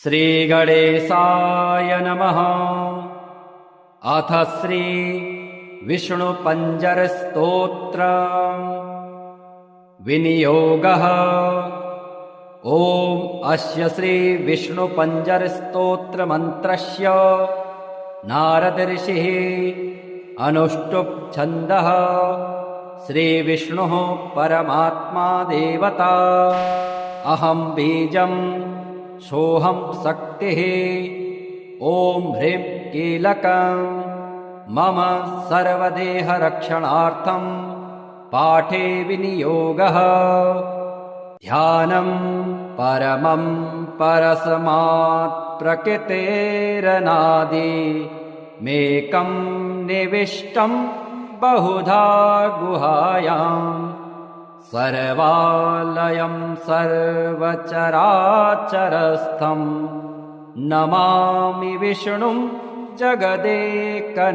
श्रीगणेशाय नमः। अथ श्री विष्णुपञ्जरस्तोत्र विनियोगः। ॐ अस्य श्री विष्णुपञ्जरस्तोत्रमन्त्रस्य नारदऋषिः अनुष्टुप् छन्दः। श्रीविष्णुः परमात्मा देवता। अहं बीजं सोऽहं शक्तिः। ॐ ह्रीं कीलकं मम सर्वदेहरक्षणार्थं पाठे विनियोगः। ध्यानं परमं परस्मात् प्रकृतेरनादि मेकं निविष्टं बहुधा गुहायाम् सर्वालयं सर्वचराचरस्थं नमामि विष्णुं जगदेकनाथम्।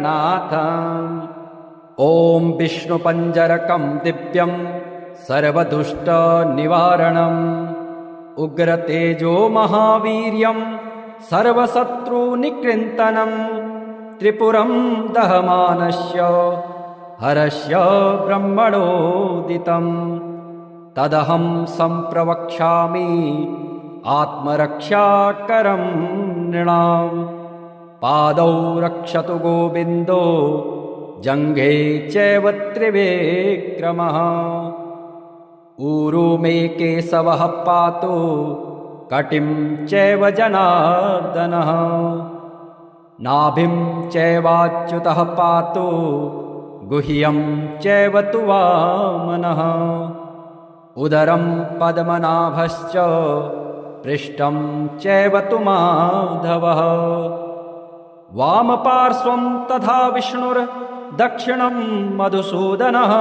ॐ विष्णुपञ्जरकं दिव्यं सर्वदुष्टनिवारणम् उग्रतेजो महावीर्यं सर्वशत्रुनिकृन्तनं त्रिपुरं दहमानस्य हरस्य ब्रह्मणोदितं तदहं सम्प्रवक्ष्यामि आत्मरक्षाकरं नृणाम्। पादौ रक्षतु गोविन्दो जङ्घे चैव त्रिविक्रमः। ऊरू मे केशवः पातु कटिं चैव जनार्दनः। नाभिं चैवाच्युतः पातु गुह्यं चैव तु वामनः। उदरं पद्मनाभश्च पृष्ठं चैव तु माधवः। वामपार्श्वं तथा विष्णुर्दक्षिणं मधुसूदनः।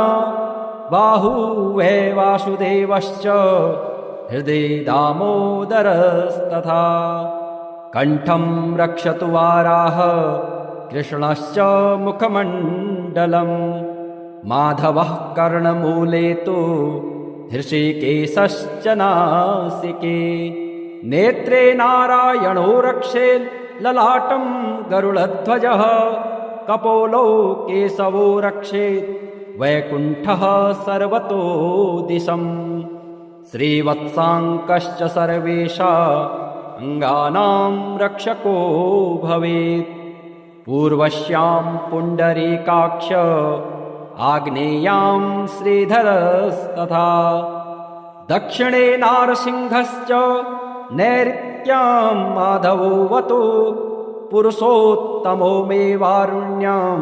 बाहुवे वासुदेवश्च हृदि दामोदरस्तथा। कण्ठं रक्षतु वाराह कृष्णश्च मुखमण्डलम्। माधवः कर्णमूले तु हृषीकेशश्च नासिके। नेत्रे नारायणो रक्षेत् ललाटं गरुडध्वजः। कपोलौ केशवो रक्षेत् वैकुण्ठः सर्वतो दिशम्। श्रीवत्साङ्कश्च सर्वेषाङ्गानां रक्षको भवेत्। पूर्वस्यां पुण्डरीकाक्ष आग्नेयां श्रीधरस्तथा। दक्षिणे नारसिंहश्च नैऋत्यां माधवोऽवतु। पुरुषोत्तमो मे वारुण्यां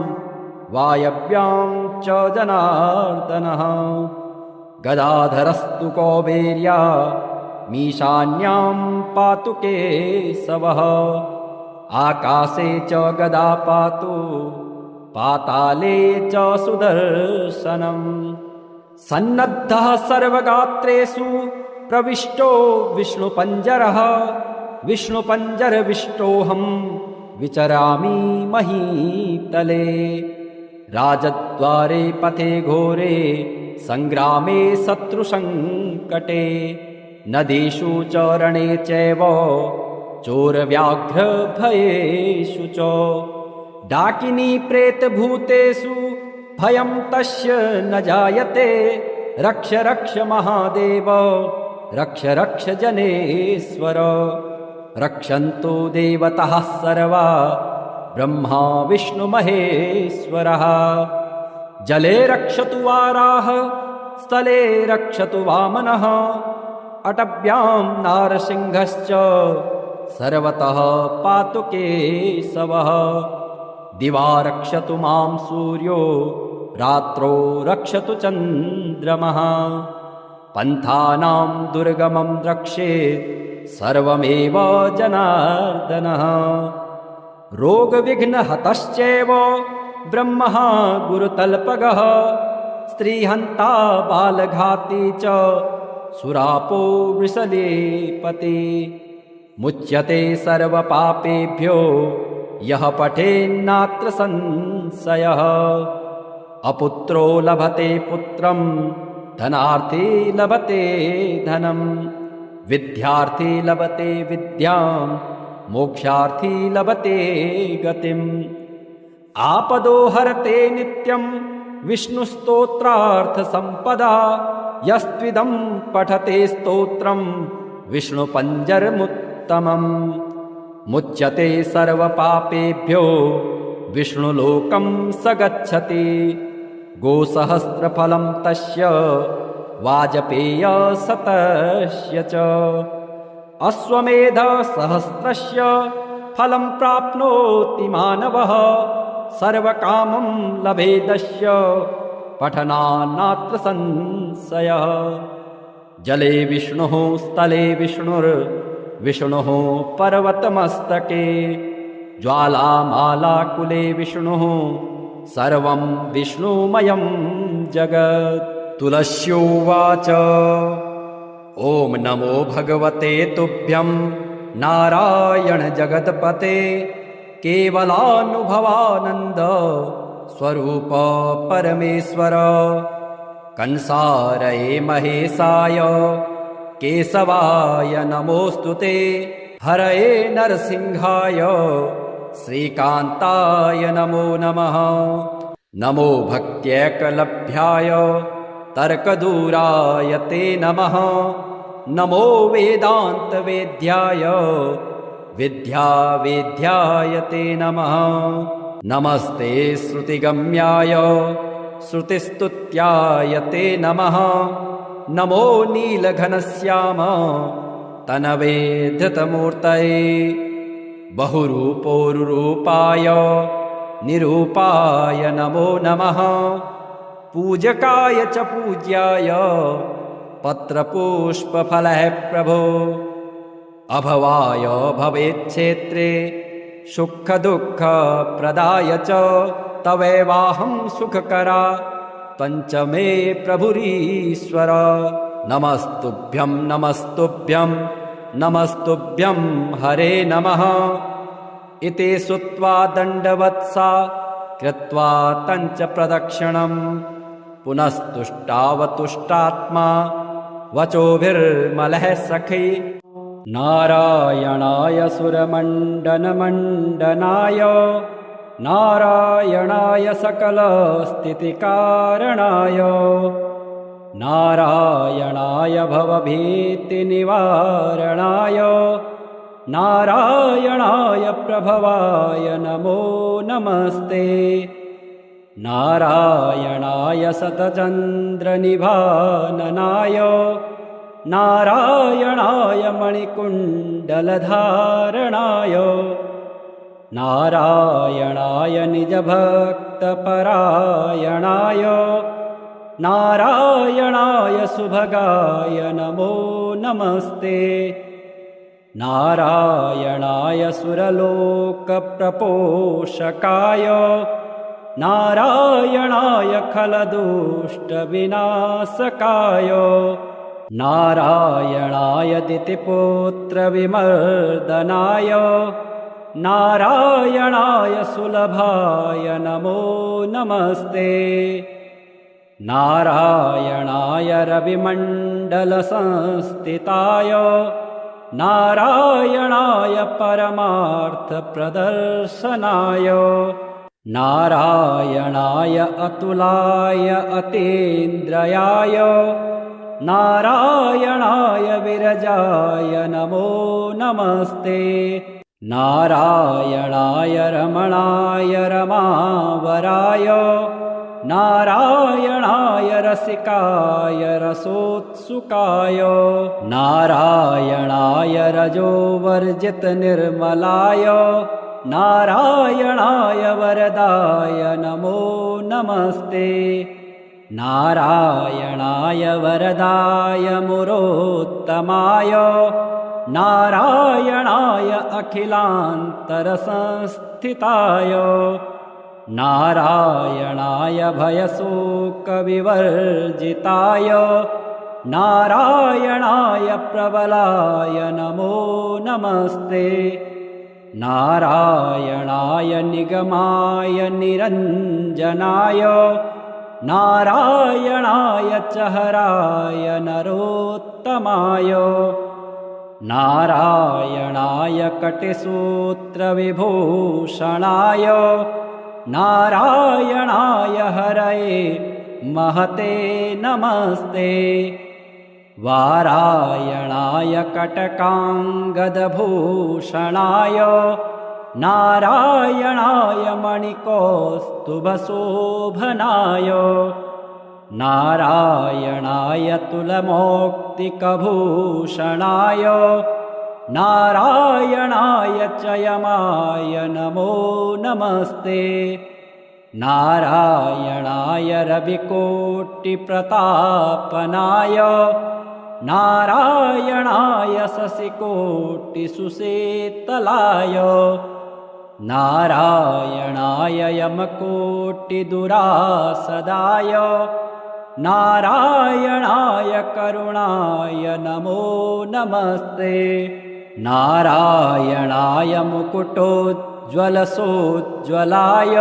वायव्यां च जनार्दनः। गदाधरस्तु कौबेर्या मीशान्यां पातु केशवः। आकाशे च गदा पातु पाताले च सुदर्शनम्। सन्नद्धः सर्वगात्रेषु प्रविष्टो विष्णुपञ्जरः। विष्णुपञ्जरविष्टोऽहं विचरामि महीतले। राजद्वारे पथे घोरे सङ्ग्रामे शत्रुसङ्कटे। नदीषु च रणे चैव चोरव्याघ्रभयेषु च। डाकिनी प्रेतभूतेषु भयं तस्य न जायते। रक्ष रक्ष महादेव रक्ष रक्ष जनेश्वर। रक्षन्तु देवताः सर्वा ब्रह्मा विष्णु महेश्वरः। जले रक्षतु वाराह स्थले रक्षतु वामनः। अटव्यां नारसिंहश्च सर्वतः पातु केशवः। दिवा रक्षतु मां सूर्यो रात्रौ रक्षतु चन्द्रमः। पन्थानां दुर्गमं रक्षेत् सर्वमेव जनार्दनः। रोगविघ्नहतश्चैव ब्रह्मः गुरुतल्पगः। स्त्रीहन्ता बालघाती च सुरापो वृषलेपति। मुच्यते सर्वपापेभ्यो यः पठेन्नात्र संशयः। अपुत्रो लभते पुत्रं धनार्थी लभते धनम्। विद्यार्थी लभते विद्यां मोक्षार्थी लभते गतिम् आपदो हरते नित्यं विष्णुस्तोत्रार्थसम्पदा यस्त्विदं पठते स्तोत्रं विष्णुपञ्जरमुत्तमम् मुच्यते सर्वपापेभ्यो विष्णुलोकं स गच्छति गोसहस्रफलं तस्य वाजपेयशतस्य च अश्वमेधसहस्रस्य फलं प्राप्नोति मानवः सर्वकामं लभेदस्य पठनान्नात्र संशयः जले विष्णुः स्थले विष्णुर्विष्णुः पर्वतमस्तके ज्वालामालाकुले विष्णुः सर्वं विष्णुमयं जगत् तुलस्योवाच ॐ नमो भगवते तुभ्यं नारायण जगत्पते केवलानुभवानन्द स्वरूप परमेश्वर कंसारये महेशाय केशवाय नमोऽस्तुते हरये नरसिंहाय श्रीकान्ताय नमो नमः नमो भक्त्यैकलभ्याय तर्कदूराय ते नमः नमो वेदान्तवेद्याय विद्यावेद्याय ते नमः नमस्ते श्रुतिगम्याय श्रुतिस्तुत्याय ते नमः नमो नीलघनश्याम तनवे धृतमूर्तये बहुरूपोरुरूपाय निरूपाय नमो नमः पूजकाय च पूज्याय पत्रपुष्पफलः प्रभो अभवाय भवेच्छेत्रे सुखदुःखप्रदाय च तवैवाहं सुखकरा पञ्चमे प्रभुरीश्वर नमस्तुभ्यं नमस्तुभ्यं नमस्तुभ्यं हरे नमः इति श्रुत्वा दण्डवत्सा कृत्वा तञ्च प्रदक्षिणम् पुनस्तुष्टावतुष्टात्मा वचोभिर्मलः सखी नारायणाय सुरमण्डनमण्डनाय नारायणाय सकलस्थितिकारणाय नारायणाय भवभीतिनिवारणाय नारायणाय प्रभवाय नमो नमस्ते नारायणाय शतचन्द्रनिभाननाय नारायणाय मणिकुण्डलधारणाय नारायणाय निजभक्तपरायणाय नारायणाय सुभगाय नमो नमस्ते नारायणाय सुरलोकप्रपोषकाय नारायणाय खलदुष्टविनाशकाय नारायणाय दितिपुत्रविमर्दनाय नारायणाय सुलभाय नमो नमस्ते नारायणाय रविमण्डलसंस्थिताय नारायणाय परमार्थप्रदर्शनाय नारायणाय अतुलाय अतीन्द्रयाय नारायणाय विरजाय नमो नमस्ते नारायणाय रमणाय रमावराय नारायणाय रसिकाय रसोत्सुकाय नारायणाय रजोवर्जितनिर्मलाय नारायणाय वरदाय नमो नमस्ते नारायणाय वरदाय मुरोत्तमाय नारायणाय अखिलान्तरसंस्थिताय नारायणाय भयशोकविवर्जिताय नारायणाय प्रबलाय नमो नमस्ते नारायणाय निगमाय निरञ्जनाय नारायणाय च हराय नरोत्तमाय नारायणाय कटिसूत्रविभूषणाय नारायणाय हरये महते नमस्ते। वारायणाय कटकाङ्गदभूषणाय नारायणाय मणिकौस्तुभशोभनाय नारायणाय तुलमौक्तिकभूषणाय नारायणाय चयमाय नमो नमस्ते। नारायणाय रविकोटिप्रतापनाय नारायणाय शशिकोटिसुसेतलाय नारायणाय यमकोटिदुरासदाय नारायणाय करुणाय नमो नमस्ते। नारायणाय मुकुटोज्ज्वलसोज्ज्वलाय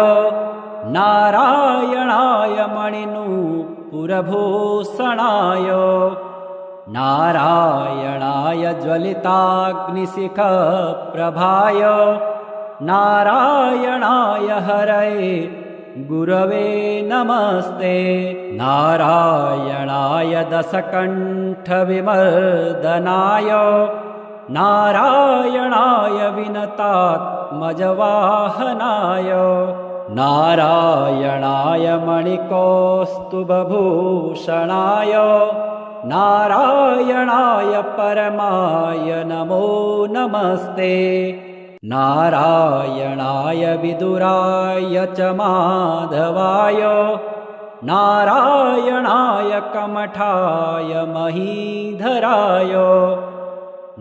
नारायणाय मणिनूपुरभूषणाय नारायणाय ज्वलिताग्निशिखप्रभाय नारायणाय हरये गुरवे नमस्ते। नारायणाय दशकण्ठविमर्दनाय नारायणाय विनतात्मजवाहनाय नारायणाय मणिकौस्तुभभूषणाय नारायणाय परमाय नमो नमस्ते। नारायणाय विदुराय च माधवाय नारायणाय कमठाय महीधराय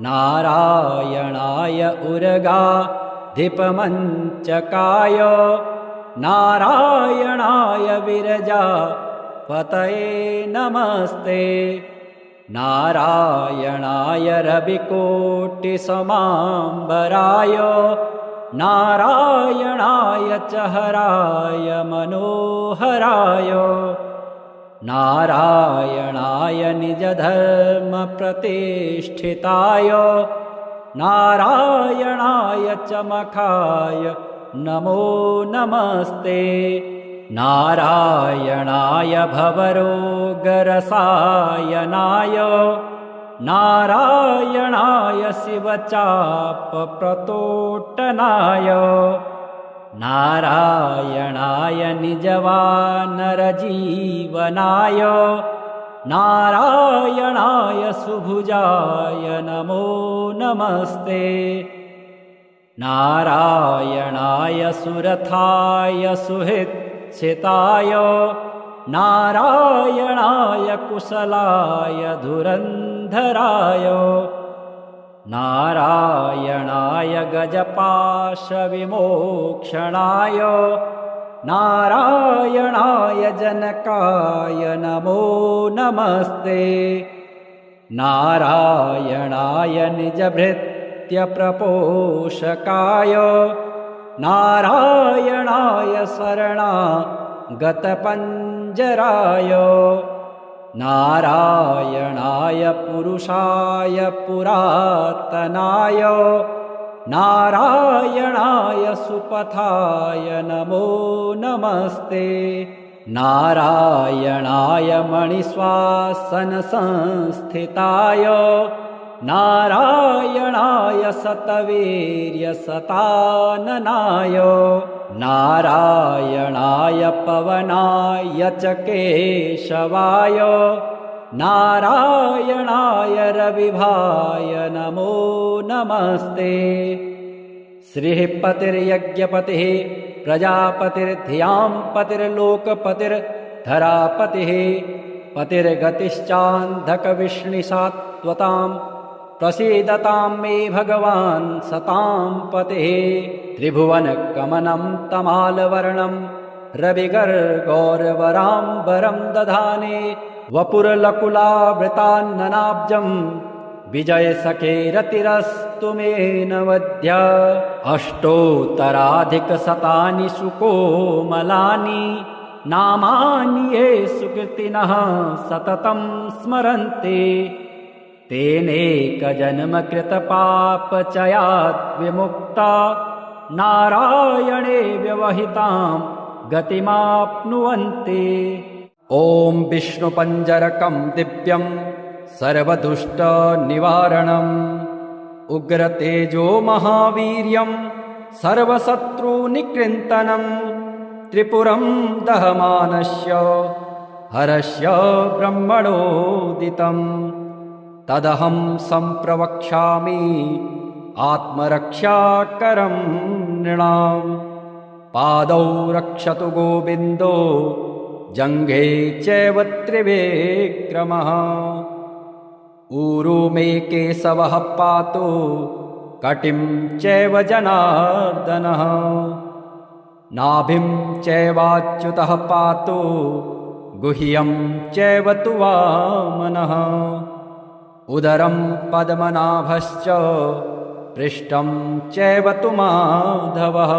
नारायणाय उर्गाधिपमञ्चकाय नारायणाय विरजापतये नमस्ते। नारायणाय रविकोटिसमाम्बराय नारायणाय च हराय मनोहराय नारायणाय निजधर्मप्रतिष्ठिताय नारायणाय च मखाय नमो नमस्ते। नारायणाय भवरोगरसायनाय नारायणाय शिवचापप्रतोटनाय नारायणाय निजवानरजीवनाय नारायणाय सुभुजाय नमो नमस्ते। नारायणाय सुरथाय सुहृच्छिताय नारायणाय कुशलाय धुरन्धराय नारायणाय गजपाशविमोक्षणाय नारायणाय जनकाय नमो नमस्ते। नारायणाय निजभृत्यप्रपोषकाय नारायणाय शरणागतपञ्जराय नारायणाय पुरुषाय पुरातनाय नारायणाय सुपथाय नमो नमस्ते। नारायणाय मणिश्वासनसंस्थिताय नारायणाय शतवीर्यशताननाय नारायणाय पवनाय च केशवाय नारायणाय रविभाय नमो नमस्ते। श्रीपतिर्यज्ञपतिः प्रजापतिर्धियां पतिर्लोकपतिर्धरापतिः पतिर्गतिश्चान्धकविष्णिसात्वतां प्रसीदतां मे भगवान् सतां पतिः। त्रिभुवनकमनं तमालवर्णं रविगर्गौरवराम्बरं दधाने वपुरलकुलावृतान्ननाब्जं विजयसखेरतिरस्तु मे नवद्य। अष्टोत्तराधिकशतानि सुकोमलानि नामानि ये सुकृतिनः सततं स्मरन्ति तेनेकजन्मकृतपापचयात् विमुक्ता नारायणे व्यवहितां गतिमाप्नुवन्ति। ॐ विष्णुपञ्जरकं दिव्यं सर्वदुष्टनिवारणम् उग्रतेजो महावीर्यं सर्वशत्रुनिकृन्तनं त्रिपुरं दहमानस्य हरस्य ब्रह्मणोदितं तदहं सम्प्रवक्ष्यामि आत्मरक्षाकरं नृणाम्। पादौ रक्षतु गोविन्दो जङ्घे चैव त्रिविक्रमः ऊरू मे केशवः पातु कटिं चैव जनार्दनः नाभिं चैवाच्युतः पातु गुह्यं चैव तु वामनः उदरं पद्मनाभश्च पृष्ठं चैव तु माधवः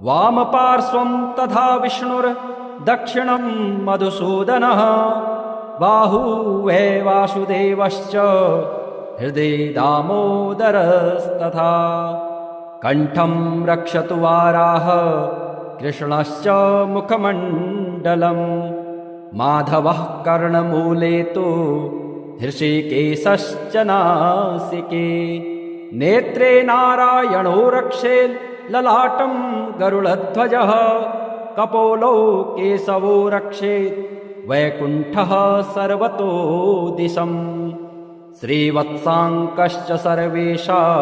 वामपार्श्वं तथा विष्णुर्दक्षिणं मधुसूदनः बाहुवे वासुदेवश्च हृदि दामोदरस्तथा कण्ठं रक्षतु वाराह कृष्णश्च मुखमण्डलं माधवः कर्णमूले तु हृषिकेशश्च नासिके नेत्रे नारायणो रक्षेत् ललाटं गरुडध्वजः कपोलो केशवो रक्षेत् वैकुण्ठः सर्वतो दिशम् श्रीवत्साङ्कश्च सर्वेषां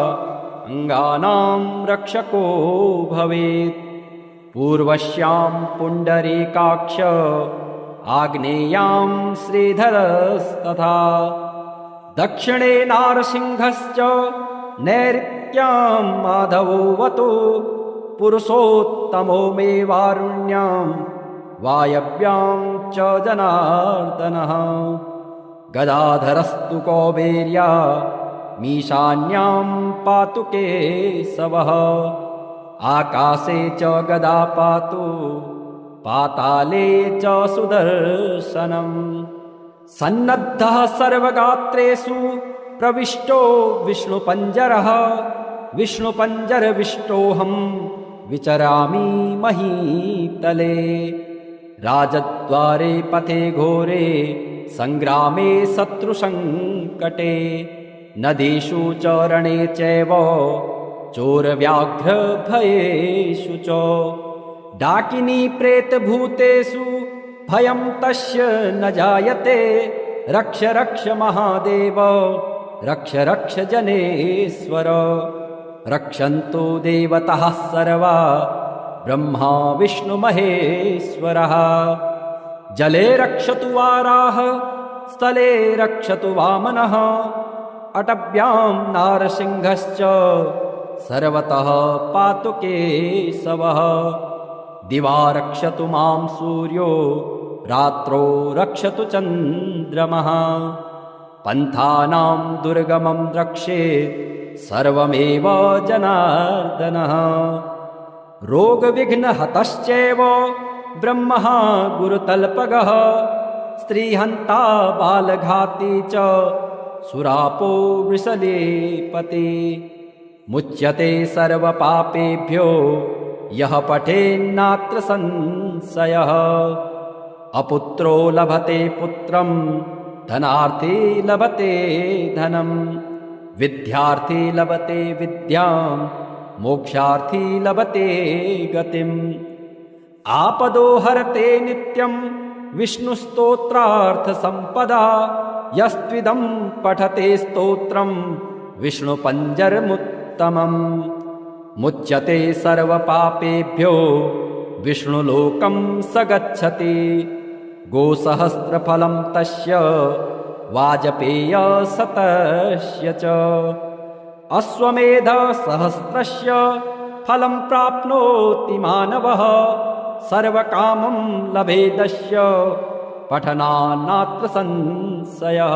अङ्गानां रक्षको भवेत् पूर्वस्यां पुण्डरीकाक्ष आग्नेयां श्रीधरस्तथा दक्षिणे नारसिंहश्च नैऋत्यां माधवोऽवतु पुरुषोत्तमो मे वारुण्यां वायव्यां च जनार्दनः गदाधरस्तु कौबेर्या मीशान्यां पातु केशवः आकाशे च गदा पातु पाताले च सुदर्शनम् सन्नद्धः सर्वगात्रेषु प्रविष्टो विष्णुपञ्जरः विष्णुपञ्जरविष्टोऽहं विचरामि महीतले राजद्वारे पथे घोरे सङ्ग्रामे शत्रुसङ्कटे नदीषु च रणे चैव चोरव्याघ्रभयेषु च डाकिनी प्रेतभूतेषु भयं तस्य न जायते रक्ष रक्ष महादेव रक्ष रक्ष जनेश्वर रक्षन्तु देवताः सर्वा ब्रह्मा विष्णुमहेश्वरः जले रक्षतु वाराह स्थले रक्षतु वामनः अटव्यां नारसिंहश्च सर्वतः पातु केशवः दिवा रक्षतु मां सूर्यो रात्रौ रक्षतु चन्द्रमः पन्थानां दुर्गमं रक्षेत् सर्वमेव जनार्दनः रोगविघ्नहतश्चैव ब्रह्मः गुरुतल्पगः स्त्रीहन्ता बालघाती च सुरापो वृषलेपति मुच्यते सर्वपापेभ्यो यः पठेन्नात्र संशयः अपुत्रो लभते पुत्रं धनार्थी लभते धनं विद्यार्थी लभते विद्यां मोक्षार्थी लभते गतिम् आपदो हरते नित्यं विष्णुस्तोत्रार्थसम्पदा यस्त्विदं पठते स्तोत्रं विष्णुपञ्जरमुत्तमम् मुच्यते सर्वपापेभ्यो विष्णुलोकं स गच्छति गोसहस्रफलं तस्य वाजपेयशतस्य च अश्वमेधसहस्रस्य फलं प्राप्नोति मानवः सर्वकामं लभेदस्य पठनान्नात्र संशयः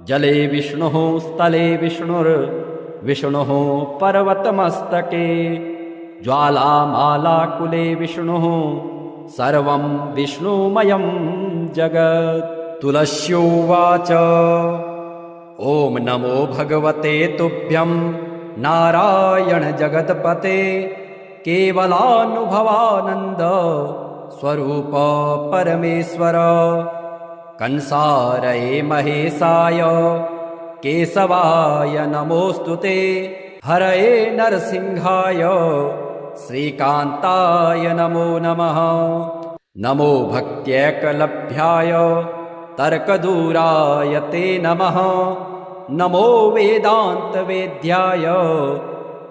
जले विष्णुः स्थले विष्णुर्विष्णुः पर्वतमस्तके ज्वालामालाकुले विष्णुः सर्वं विष्णुमयं जगत् तुलस्योवाच ॐ नमो भगवते तुभ्यं नारायण जगत्पते केवलानुभवानन्द स्वरूप परमेश्वर कंसारये महेशाय केशवाय नमोऽस्तुते हरये नरसिंहाय श्रीकान्ताय नमो नमः। नमो भक्त्यैकलभ्याय तर्कदूराय ते नमः। नमो वेदान्तवेद्याय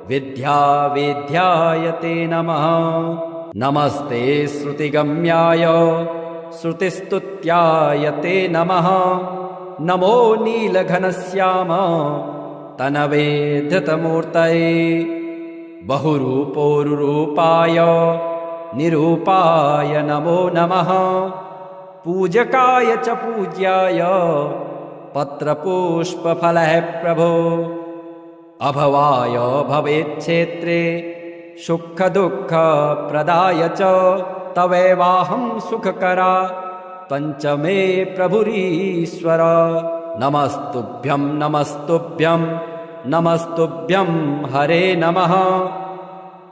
विद्यावेद्याय ते नमः। नमस्ते श्रुतिगम्याय श्रुतिस्तुत्याय ते नमः। नमो नीलघनश्याम तनवे धृतमूर्तये बहुरूपोरुरूपाय निरूपाय नमो नमः। पूजकाय च पूज्याय पत्रपुष्पफलः प्रभो अभवाय भवेच्छेत्रे सुखदुःखप्रदाय च तवैवाहं सुखकरा पञ्चमे प्रभुरीश्वर। नमस्तुभ्यं नमस्तुभ्यं नमस्तुभ्यं हरे नमः।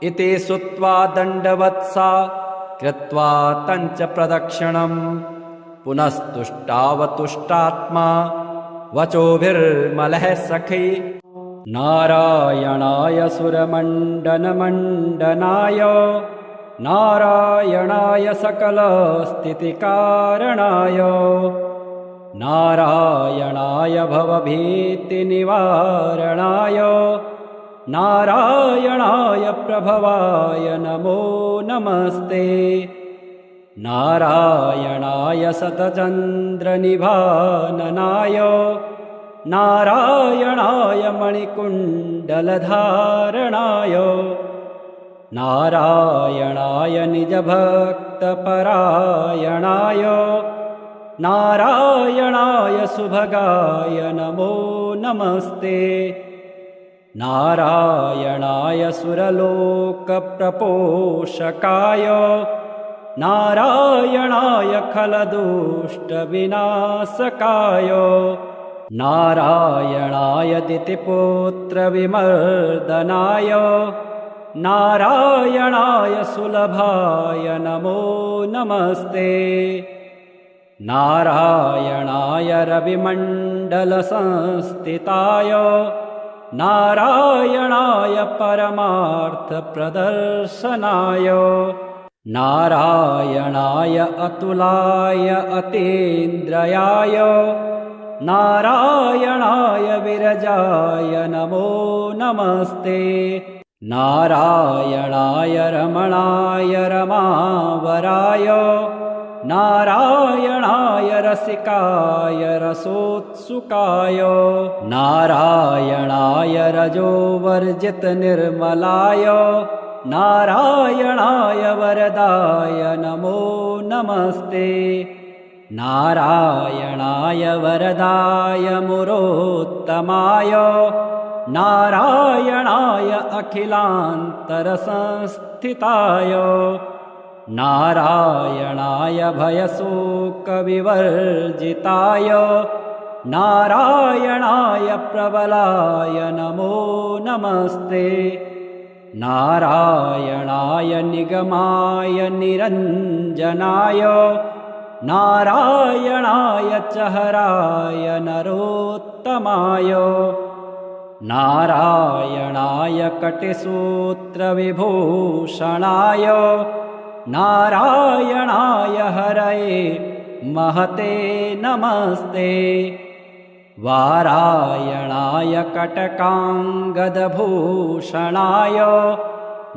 इति श्रुत्वा दण्डवत्सा कृत्वा तञ्च प्रदक्षिणं पुनस्तुष्टावतुष्टात्मा वचोभिर्मलः सखी। नारायणाय सुरमण्डनमण्डनाय नारायणाय सकलस्थितिकारणाय नारायणाय भवभीतिनिवारणाय नारायणाय प्रभवाय नमो नमस्ते। नारायणाय शतचन्द्रनिभाननाय नारायणाय मणिकुण्डलधारणाय नारायणाय निजभक्तपरायणाय नारायणाय सुभगाय नमो नमस्ते। नारायणाय सुरलोकप्रपोषकाय नारायणाय खलदुष्टविनाशकाय नारायणाय दितिपुत्रविमर्दनाय नारायणाय सुलभाय नमो नमस्ते। नारायणाय रविमण्डलसंस्थिताय नारायणाय परमार्थप्रदर्शनाय नारायणाय अतुलाय अतीन्द्रियाय नारायणाय विरजाय नमो नमस्ते। नारायणाय रमणाय रमावराय नारायणाय रसिकाय रसोत्सुकाय नारायणाय रजोवर्जितनिर्मलाय नारायणाय वरदाय नमो नमस्ते। नारायणाय वरदाय मुरोत्तमाय नारायणाय अखिलान्तरसंस्थिताय नारायणाय भयशोकविवर्जिताय नारायणाय प्रबलाय नमो नमस्ते। नारायणाय निगमाय निरञ्जनाय नारायणाय चहराय नरोत्तमाय नारायणाय कटिसूत्रविभूषणाय नारायणाय हरये महते नमस्ते। वारायणाय कटकाङ्गदभूषणाय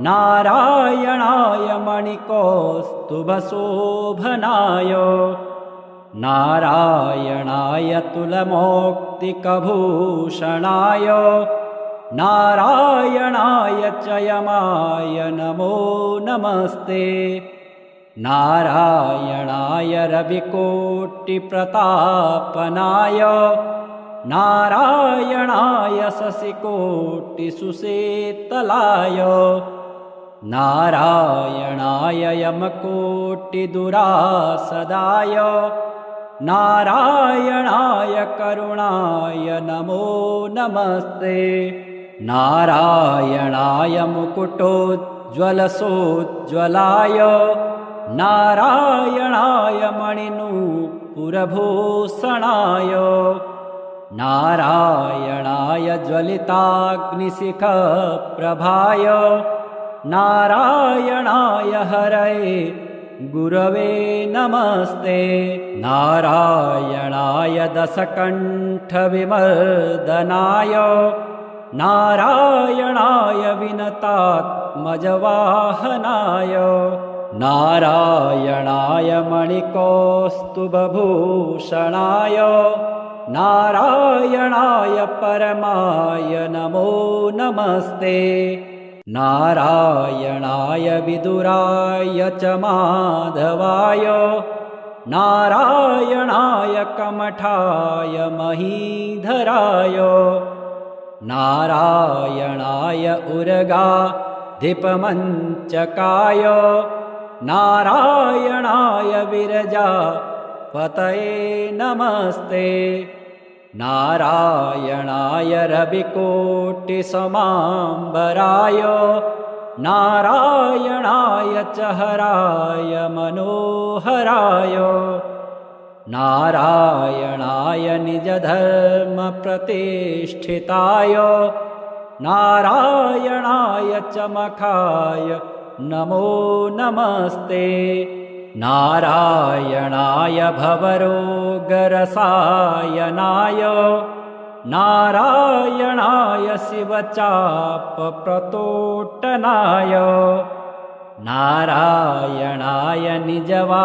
नारायणाय मणिकौस्तुभशोभनाय नारायणाय तुलमौक्तिकभूषणाय नारायणाय च यमाय नमो नमस्ते। नारायणाय रविकोटिप्रतापनाय नारायणाय शशिकोटिसुशीतलाय नारायणाय यमकोटिदुरासदाय नारायणाय करुणाय नमो नमस्ते। नारायणाय मुकुटोज्ज्वलसोज्ज्वलाय नारायणाय मणिनूपुरभूषणाय नारायणाय ज्वलिताग्निशिखप्रभाय नारायणाय हरये गुरवे नमस्ते। नारायणाय दशकण्ठविमर्दनाय नारायणाय विनतात्मजवाहनाय नारायणाय मणिकौस्तुभभूषणाय नारायणाय परमाय नमो नमस्ते। नारायणाय विदुराय च माधवाय नारायणाय कमठाय महीधराय नारायणाय उर्गाधिपमञ्चकाय नारायणाय विरजापतये नमस्ते। नारायणाय रविकोटिसमाम्बराय नारायणाय च हराय मनोहराय नारायणाय निजधर्मप्रतिष्ठिताय नारायणाय च मखाय नमो नमस्ते। नारायणाय भवरोगरसायनाय नारायणाय शिवचापप्रतोट्टनाय नारायणाय निजवानरजीवनाय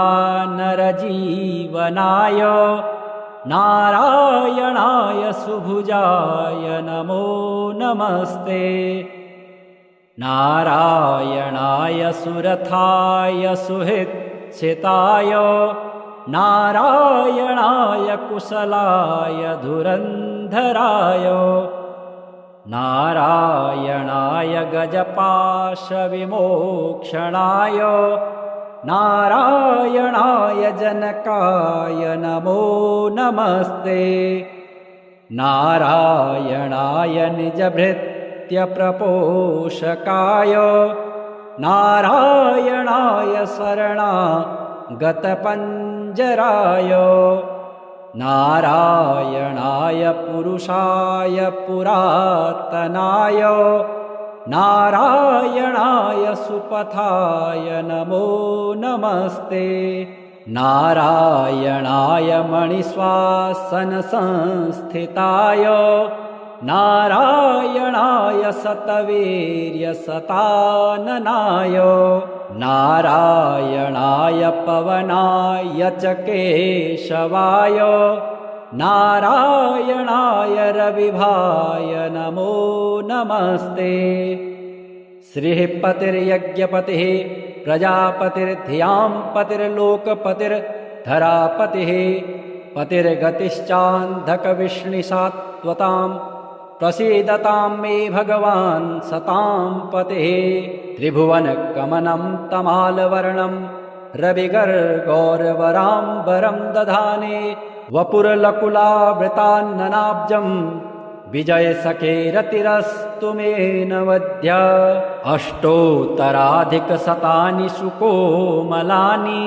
नारायणाय सुभुजाय नमो नमस्ते। नारायणाय सुरथाय सुहृच्छिताय नारायणाय कुशलाय धुरन्धराय नारायणाय गजपाशविमोक्षणाय नारायणाय जनकाय नमो नमस्ते। नारायणाय निजभृत्यप्रपोषकाय नारायणाय शरणागतपञ्जराय नारायणाय पुरुषाय पुरातनाय नारायणाय सुपथाय नमो नमस्ते। नारायणाय मणिश्वासनसंस्थिताय नारायणाय शतवीर्यशताननाय नारायणाय पवनाय च केशवाय नारायणाय रविभाय नमो नमस्ते। श्रीपतिर्यज्ञपतिः प्रजापतिर्धियां पतिर्लोकपतिर्धरापतिः पतिर्गतिश्चान्धकविष्णिसात्वतां प्रसीदतां मे भगवान् सतां पतिः। त्रिभुवनकमनं तमालवर्णं रविगर्गौरवराम्बरं दधाने वपुरलकुलावृतान्ननाब्जं विजयसखेरतिरस्तु मे नवद्य। अष्टोत्तराधिकशतानि सुकोमलानि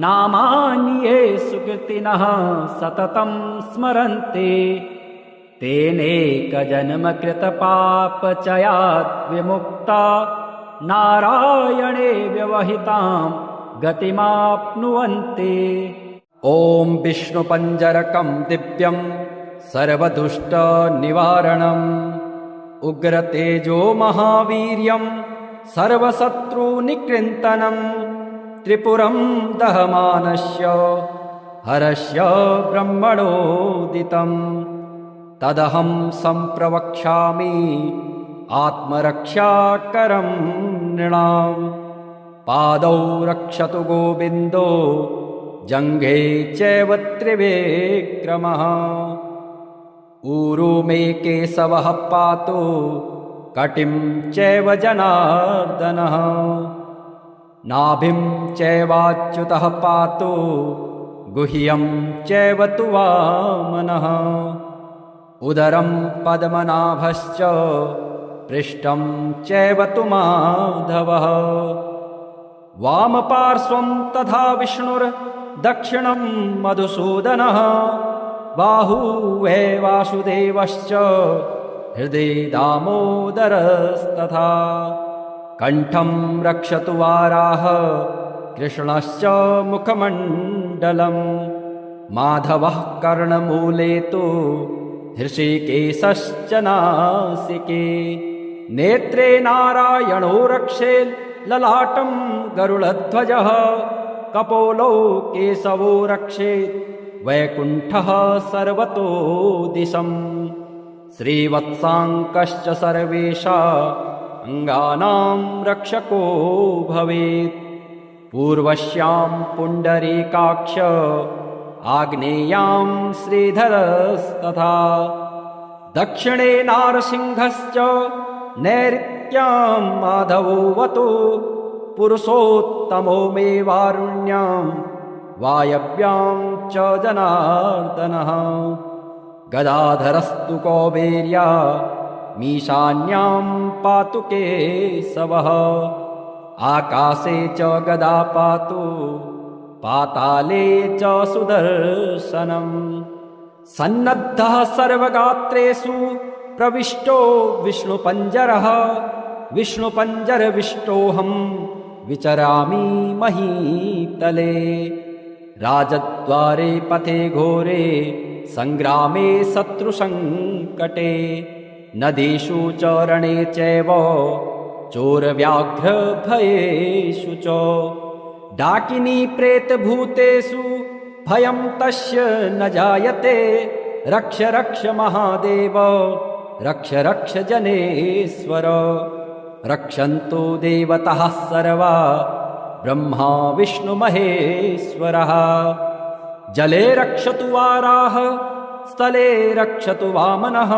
नामानि ये सुकृतिनः सततं स्मरन्ति तेनेकजन्मकृतपापचयात् विमुक्ता नारायणे व्यवहितां गतिमाप्नुवन्ति। ॐ विष्णुपञ्जरकं दिव्यं सर्वदुष्टनिवारणम् उग्रतेजो महावीर्यं सर्वशत्रुनिकृन्तनं त्रिपुरं दहमानस्य हरस्य ब्रह्मणोदितं तदहं सम्प्रवक्ष्यामि आत्मरक्षाकरं नृणां। पादौ रक्षतु गोविन्दो जङ्घे चैव त्रिविक्रमः ऊरू मे केशवः पातु कटिं चैव जनार्दनः नाभिं चैवाच्युतः पातु गुह्यं चैव तु वामनः उदरं पद्मनाभश्च पृष्ठं चैव तु माधवः वामपार्श्वं तथा विष्णुर्दक्षिणं मधुसूदनः बाहुवे वासुदेवश्च हृदि दामोदरस्तथा कण्ठं रक्षतु वाराह कृष्णश्च मुखमण्डलं माधवः कर्णमूले तु हृषिकेशश्च नासिके नेत्रे नारायणो रक्षे ललाटं गरुडध्वजः कपोलौ केशवो रक्षेत् वैकुण्ठः सर्वतो दिशम् श्रीवत्साङ्कश्च सर्वेषां अङ्गानां रक्षको भवेत् पूर्वस्यां पुण्डरीकाक्ष आग्नेयां श्रीधरस्तथा दक्षिणे नारसिंहश्च नैऋत्यां माधवोऽवतु पुरुषोत्तमो मे वारुण्यां वायव्यां च जनार्दनः गदाधरस्तु कौबेर्या मीशान्यां पातु केशवः आकाशे च गदा पातु पाताले च सुदर्शनम् सन्नद्धः सर्वगात्रेषु प्रविष्टो विष्णुपञ्जरः विष्णुपञ्जरविष्टोऽहं विचरामि महीतले राजद्वारे पथे घोरे सङ्ग्रामे शत्रुसङ्कटे नदीषु च रणे चैव चोरव्याघ्रभयेषु च डाकिनी प्रेतभूतेषु भयं तस्य न जायते रक्ष रक्ष महादेव रक्ष रक्ष जनेश्वर रक्षन्तु देवताः सर्वा ब्रह्मा विष्णुमहेश्वरः जले रक्षतु वाराह स्थले रक्षतु वामनः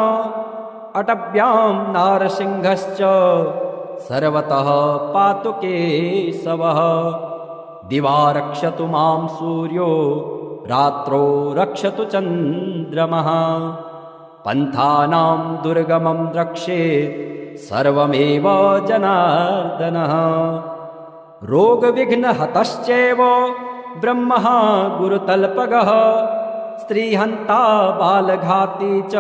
अटव्यां नारसिंहश्च सर्वतः पातु केशवः दिवा रक्षतु मां सूर्यो रात्रौ रक्षतु चन्द्रमः पन्थानां दुर्गमं रक्षेत् सर्वमेव जनार्दनः रोगविघ्नहतश्चैव ब्रह्मः गुरुतल्पगः स्त्रीहन्ता बालघाती च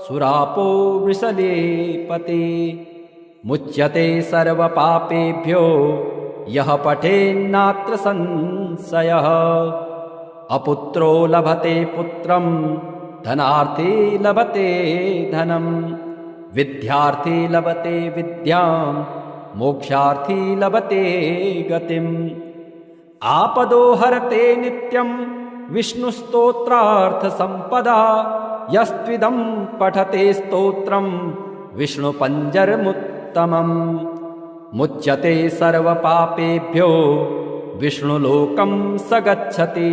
सुरापो वृषलेपते मुच्यते सर्वपापेभ्यो यः पठेन्नात्र संशयः अपुत्रो लभते पुत्रं धनार्थी लभते धनं विद्यार्थी लभते विद्यां मोक्षार्थी लभते गतिम् आपदो हरते नित्यं विष्णुस्तोत्रार्थसम्पदा यस्त्विदं पठते स्तोत्रं विष्णुपञ्जरमुत्तमम् मुच्यते सर्वपापेभ्यो विष्णुलोकं स गच्छति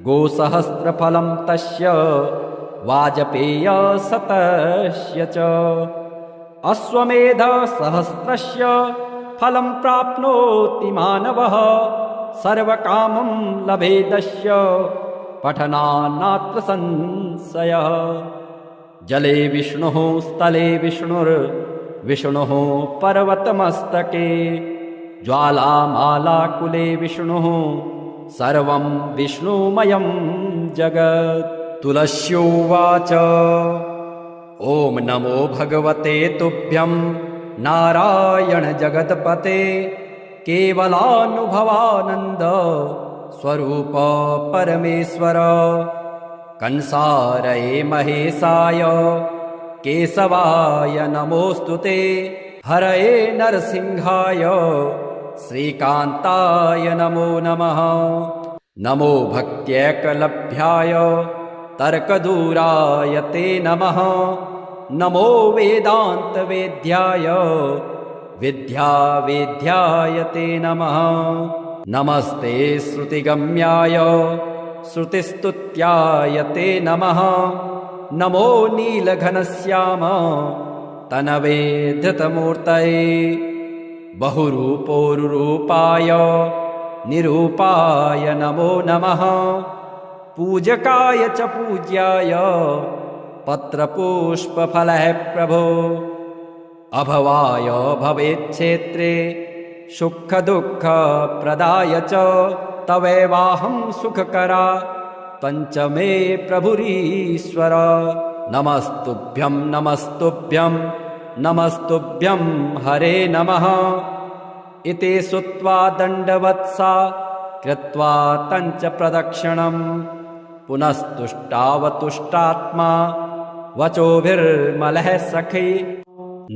गोसहस्रफलं तस्य वाजपेयशतस्य च अश्वमेधसहस्रस्य फलं प्राप्नोति मानवः सर्वकामं लभेदस्य पठनान्नात्र संशयः जले विष्णुः स्थले विष्णुर्विष्णुः पर्वतमस्तके ज्वालामालाकुले विष्णुः सर्वं विष्णुमयं जगत् तुलस्योवाच ॐ नमो भगवते तुभ्यं नारायण जगत्पते केवलानुभवानन्द स्वरूप परमेश्वर कंसारये महेशाय केशवाय नमोऽस्तुते हरये नरसिंहाय श्रीकान्ताय नमो नमः नमो भक्त्यैकलभ्याय तर्कदूराय ते नमः नमो वेदान्तवेद्याय विद्यावेद्याय ते नमः नमस्ते श्रुतिगम्याय श्रुतिस्तुत्याय ते नमः नमो नीलघनश्याम तनवे धृतमूर्तये बहुरूपोरुरूपाय निरूपाय नमो नमः पूजकाय च पूज्याय पत्रपुष्पफलैः प्रभो अभवाय भवेच्छेत्रे सुखदुःखप्रदाय च तवैवाहं सुखकरा पञ्चमे प्रभुरीश्वर नमस्तुभ्यं नमस्तुभ्यं नमस्तुभ्यं हरे नमः इति श्रुत्वा दण्डवत्सा कृत्वा तञ्च प्रदक्षिणं पुनस्तुष्टावतुष्टात्मा वचोभिर्मलः सखी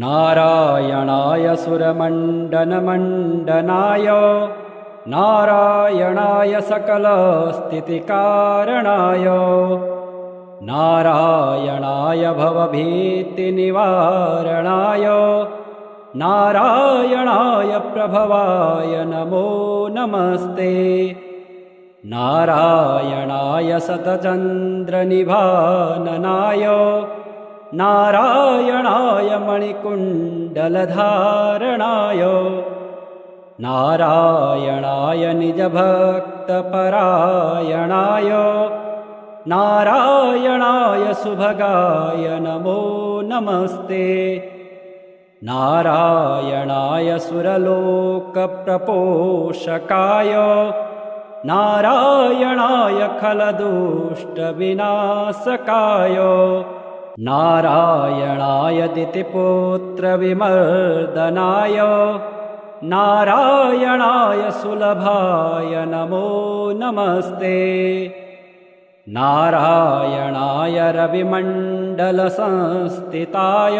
नारायणाय सुरमण्डनमण्डनाय नारायणाय सकलस्थितिकारणाय नारायणाय भवभीतिनिवारणाय नारायणाय प्रभवाय नमो नमस्ते नारायणाय शतचन्द्रनिभाननाय नारायणाय मणिकुण्डलधारणाय नारायणाय निजभक्तपरायणाय नारायणाय सुभगाय नमो नमस्ते नारायणाय सुरलोकप्रपोषकाय नारायणाय खलदुष्टविनाशकाय नारायणाय दितिपुत्रविमर्दनाय नारायणाय सुलभाय नमो नमस्ते नारायणाय रविमण्डलसंस्थिताय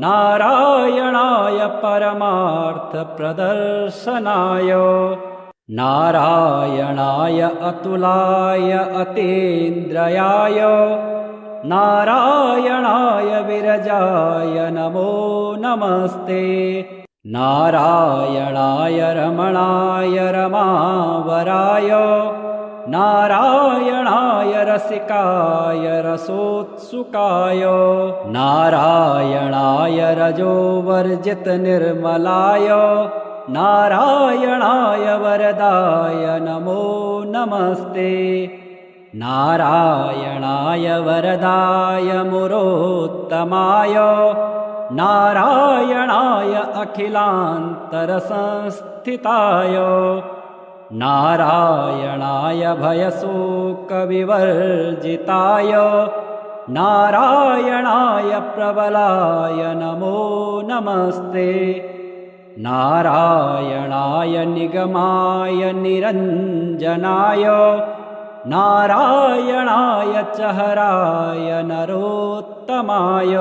नारायणाय परमार्थप्रदर्शनाय नारायणाय अतुलाय अतीन्द्रियाय नारायणाय विरजाय नमो नमस्ते नारायणाय रमणाय रमावराय नारायणाय रसिकाय रसोत्सुकाय नारायणाय रजोवर्जितनिर्मलाय नारायणाय वरदाय नमो नमस्ते नारायणाय वरदाय मुरोत्तमाय नारायणाय अखिलान्तरसंस्थिताय नारायणाय भयशोकविवर्जिताय नारायणाय प्रबलाय नमो नमस्ते नारायणाय निगमाय निरञ्जनाय नारायणाय चहराय नरोत्तमाय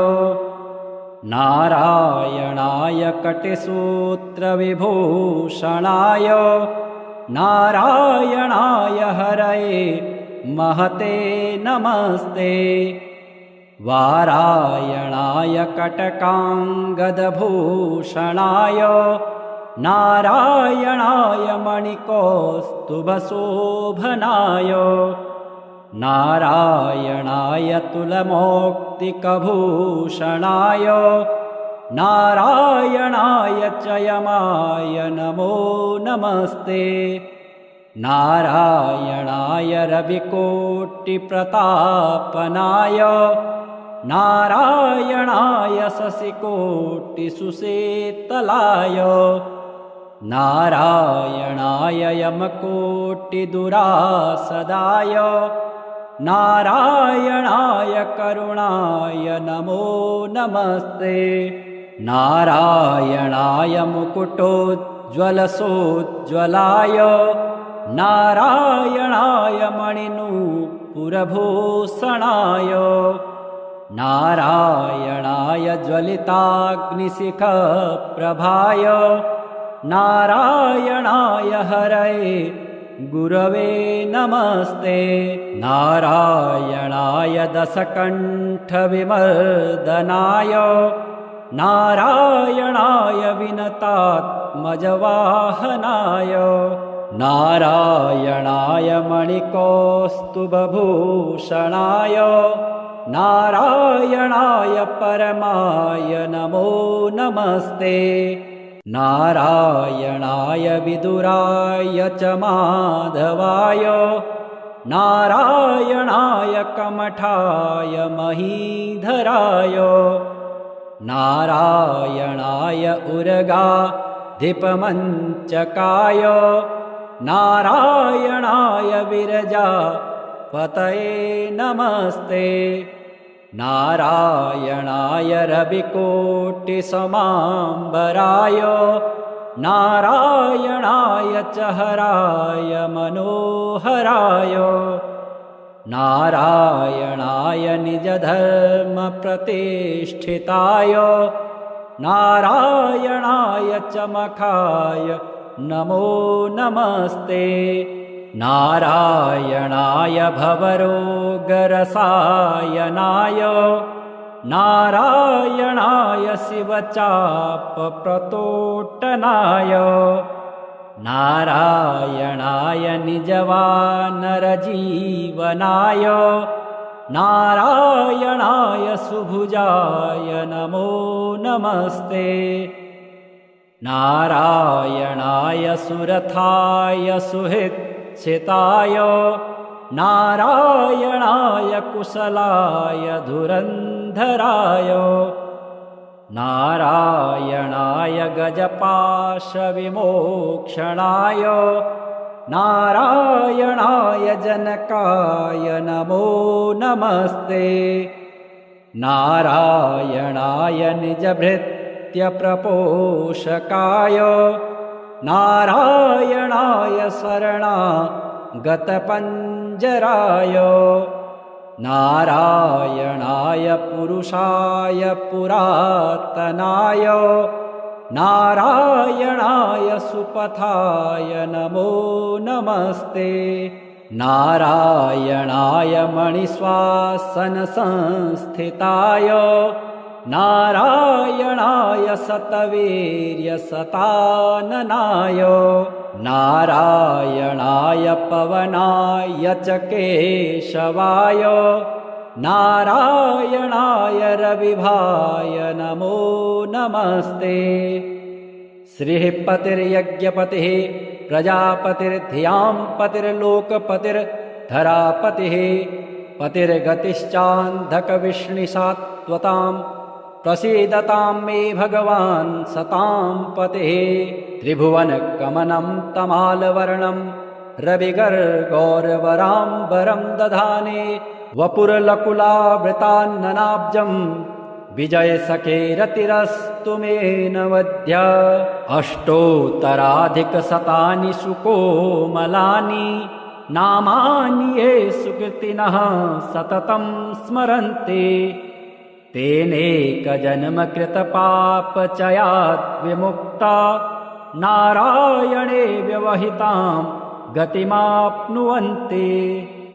नारायणाय कटिसूत्रविभूषणाय नारायणाय हरये महते नमस्ते वारायणाय कटकाङ्गदभूषणाय नारायणाय मणिकौस्तुभशोभनाय नारायणाय तुलमौक्तिकभूषणाय नारायणाय च यमाय नमो नमस्ते नारायणाय रविकोटिप्रतापनाय नारायणाय शशिकोटिसुशीतलाय नारायणाय यमकोटिदुरासदाय नारायणाय करुणाय नमो नमस्ते नारायणाय मुकुटोज्ज्वलसोज्ज्वलाय नारायणाय मणिनूपुरभूषणाय नारायणाय ज्वलिताग्निशिखप्रभाय नारायणाय हरये गुरवे नमस्ते नारायणाय दशकण्ठविमर्दनाय नारायणाय विनतात्मजवाहनाय नारायणाय मणिकौस्तुभभूषणाय नारायणाय परमाय नमो नमस्ते नारायणाय विदुराय च माधवाय नारायणाय कमठाय महीधराय नारायणाय उर्गाधिपमञ्चकाय नारायणाय विरजापतये नमस्ते नारायणाय रविकोटिसमाम्बराय नारायणाय च हराय मनोहराय नारायणाय निजधर्मप्रतिष्ठिताय नारायणाय च मखाय नमो नमस्ते नारायणाय भवरोगरसायनाय नारायणाय शिवचापप्रतोट्टनाय नारायणाय निजवानरजीवनाय नारायणाय सुभुजाय नमो नमस्ते नारायणाय सुरथाय सुहृच्छिताय नारायणाय कुशलाय धुरन्धराय नारायणाय गजपाशविमोक्षणाय नारायणाय जनकाय नमो नमस्ते नारायणाय निजभृत्यप्रपोषकाय नारायणाय शरणागतपञ्जराय नारायणाय पुरुषाय पुरातनाय नारायणाय सुपथाय नमो नमस्ते नारायणाय मणिश्वासनसंस्थिताय नारायणाय शतवीर्यशताननाय नारायणाय पवनाय च केशवाय नारायणाय रविभाय नमो नमस्ते श्रीः पतिर्यज्ञपतिः प्रजापतिर्धियां पतिर्लोकपतिर्धरापतिः पतिर्गतिश्चान्धकविष्णुसात्वतां प्रसीदतां मे भगवान् सतां पतिः त्रिभुवनकमनं तमालवर्णं रविगर्गौरवराम्बरं दधाने वपुरलकुलावृतान्ननाब्जं विजयसखेरतिरस्तु मे नवद्य अष्टोत्तराधिकशतानि सुकोमलानि नामानि ये सुकृतिनः सततं स्मरन्ति तेनेकजन्मकृतपापचयात् विमुक्ता नारायणे व्यवहितां गतिमाप्नुवन्ति